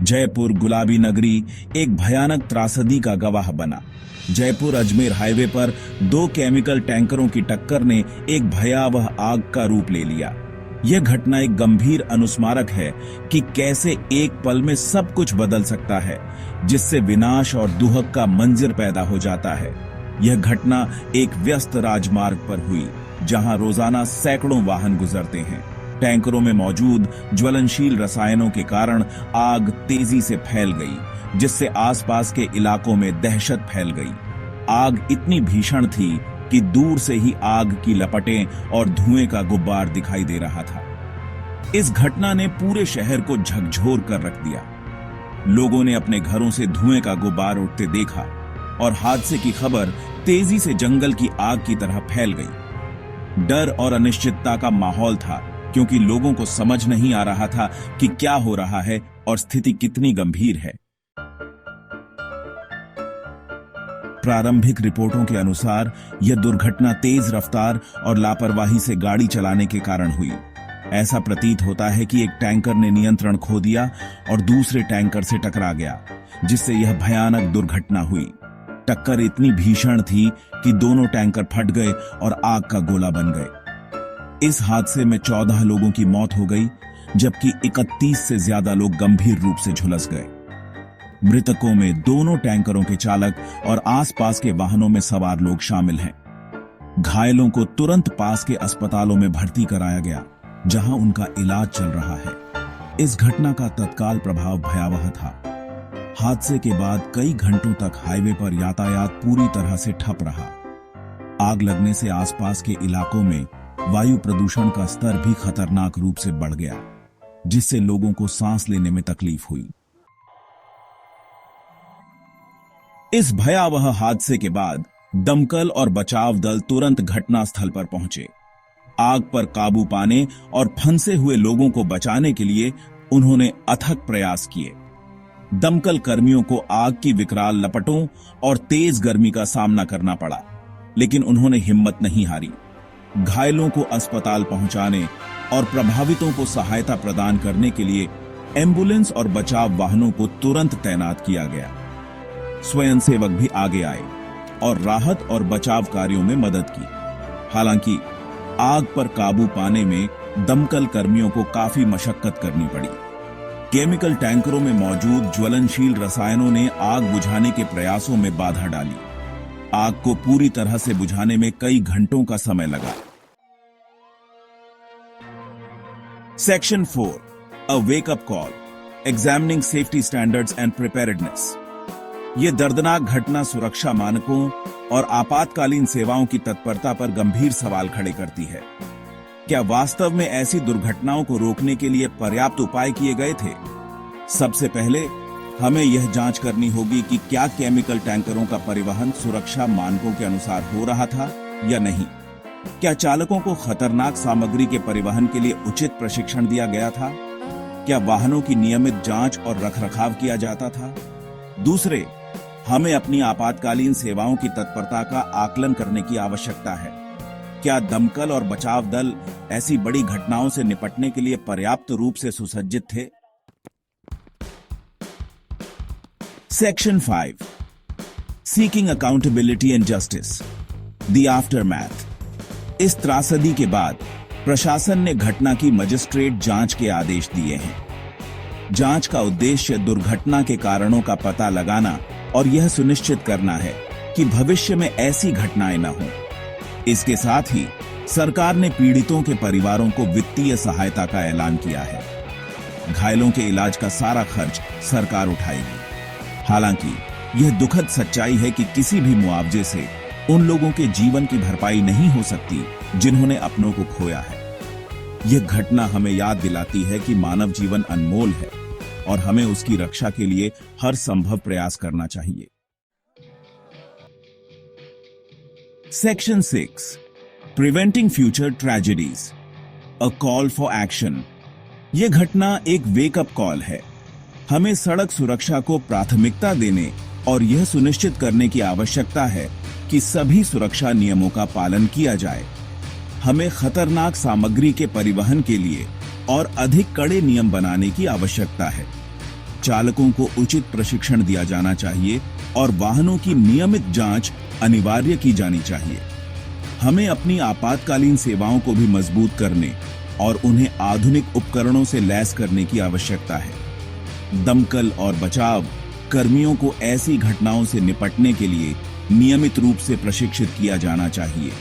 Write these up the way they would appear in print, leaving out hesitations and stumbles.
जयपुर गुलाबी नगरी एक भयानक त्रासदी का गवाह बना। जयपुर अजमेर हाईवे पर दो केमिकल टैंकरों की टक्कर ने एक भयावह आग का रूप ले लिया। यह घटना एक गंभीर अनुस्मारक है कि कैसे एक पल में सब कुछ बदल सकता है, जिससे विनाश और दुहक का मंजर पैदा हो जाता है। यह घटना एक व्यस्त राजमार्ग पर हुई, जहां रोजाना सैकड़ों वाहन गुजरते हैं। टैंकरों में मौजूद ज्वलनशील रसायनों के कारण आग तेजी से फैल गई, जिससे आसपास के इलाकों में दहशत फैल गई। आग इतनी भीषण थी कि दूर से ही आग की लपटें और धुएं का गुब्बार दिखाई दे रहा था। इस घटना ने पूरे शहर को झकझोर कर रख दिया। लोगों ने अपने घरों से धुएं का गुब्बार उठते देखा और हादसे की खबर तेजी से जंगल की आग की तरह फैल गई। डर और अनिश्चितता का माहौल था, क्योंकि लोगों को समझ नहीं आ रहा था कि क्या हो रहा है और स्थिति कितनी गंभीर है। प्रारंभिक रिपोर्टों के अनुसार यह दुर्घटना तेज रफ्तार और लापरवाही से गाड़ी चलाने के कारण हुई। ऐसा प्रतीत होता है कि एक टैंकर ने नियंत्रण खो दिया और दूसरे टैंकर से टकरा गया, जिससे यह भयानक दुर्घटना हुई। टक्कर इतनी भीषण थी कि दोनों टैंकर फट गए और आग का गोला बन गए। इस हादसे में 14 लोगों की मौत हो गई, जबकि 31 से ज्यादा लोग गंभीर रूप से झुलस गए। मृतकों में दोनों टैंकरों के चालक और आसपास के वाहनों में सवार लोग शामिल हैं। घायलों को तुरंत पास के अस्पतालों में भर्ती कराया गया, जहां उनका इलाज चल रहा है। इस घटना का तत्काल प्रभाव भयावह था। हादसे के बाद कई घंटों तक हाईवे पर यातायात पूरी तरह से ठप रहा। आग लगने से आसपास के इलाकों में वायु प्रदूषण का स्तर भी खतरनाक रूप से बढ़ गया, जिससे लोगों को सांस लेने में तकलीफ हुई। इस भयावह हादसे के बाद दमकल और बचाव दल तुरंत घटनास्थल पर पहुंचे। आग पर काबू पाने और फंसे हुए लोगों को बचाने के लिए उन्होंने अथक प्रयास किए। दमकल कर्मियों को आग की विकराल लपटों और तेज गर्मी का सामना करना पड़ा, लेकिन उन्होंने हिम्मत नहीं हारी। घायलों को अस्पताल पहुंचाने और प्रभावितों को सहायता प्रदान करने के लिए एम्बुलेंस और बचाव वाहनों को तुरंत तैनात किया गया। स्वयंसेवक भी आगे आए और राहत और बचाव कार्यों में मदद की। हालांकि आग पर काबू पाने में दमकल कर्मियों को काफी मशक्कत करनी पड़ी। केमिकल टैंकरों में मौजूद ज्वलनशील रसायनों ने आग बुझाने के प्रयासों में बाधा डाली। आग को पूरी तरह से बुझाने में कई घंटों का समय लगा। Section 4, a wake up call, examining safety standards and preparedness. यह दर्दनाक घटना सुरक्षा मानकों और आपातकालीन सेवाओं की तत्परता पर गंभीर सवाल खड़े करती है। क्या वास्तव में ऐसी दुर्घटनाओं को रोकने के लिए पर्याप्त उपाय किए गए थे? सबसे पहले हमें यह जांच करनी होगी कि क्या केमिकल टैंकरों का परिवहन सुरक्षा मानकों के अनुसार हो रहा था या नहीं। क्या चालकों को खतरनाक सामग्री के परिवहन के लिए उचित प्रशिक्षण दिया गया था? क्या वाहनों की नियमित जांच और रखरखाव किया जाता था? दूसरे, हमें अपनी आपातकालीन सेवाओं की तत्परता का आकलन करने की आवश्यकता है। क्या दमकल और बचाव दल ऐसी बड़ी घटनाओं से निपटने के लिए पर्याप्त रूप से सुसज्जित थे? Section 5, seeking accountability and justice, the aftermath. इस त्रासदी के बाद प्रशासन ने घटना की मजिस्ट्रेट जांच के आदेश दिए हैं। जांच का उद्देश्य दुर्घटना के कारणों का पता लगाना और यह सुनिश्चित करना है कि भविष्य में ऐसी घटनाएं न हों। इसके साथ ही सरकार ने पीड़ितों के परिवारों को वित्तीय सहायता का ऐलान किया है। घायलों के इलाज का सारा खर्च सरकार उठाएगी। हालांकि यह दुखद सच्चाई है कि किसी भी मुआवजे से उन लोगों के जीवन की भरपाई नहीं हो सकती जिन्होंने अपनों को खोया है। यह घटना हमें याद दिलाती है कि मानव जीवन अनमोल है और हमें उसकी रक्षा के लिए हर संभव प्रयास करना चाहिए। Section 6, preventing future tragedies, a call for action. यह घटना एक वेकअप कॉल है। हमें सड़क सुरक्षा को प्राथमिकता देने और यह सुनिश्चित करने की आवश्यकता है कि सभी सुरक्षा नियमों का पालन किया जाए। हमें खतरनाक सामग्री के परिवहन के लिए और अधिक कड़े नियम बनाने की आवश्यकता है। चालकों को उचित प्रशिक्षण दिया जाना चाहिए और वाहनों की नियमित जांच अनिवार्य की जानी चाहिए। हमें अपनी आपातकालीन सेवाओं को भी मजबूत करने और उन्हें आधुनिक उपकरणों से लैस करने की आवश्यकता है। दमकल और बचाव कर्मियों को ऐसी घटनाओं से निपटने के लिए नियमित रूप से प्रशिक्षित किया जाना चाहिए।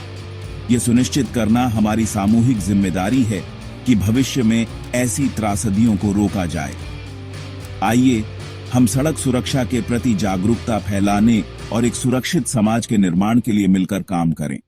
यह सुनिश्चित करना हमारी सामूहिक जिम्मेदारी है कि भविष्य में ऐसी त्रासदियों को रोका जाए। आइए हम सड़क सुरक्षा के प्रति जागरूकता फैलाने और एक सुरक्षित समाज के निर्माण के लिए मिलकर काम करें।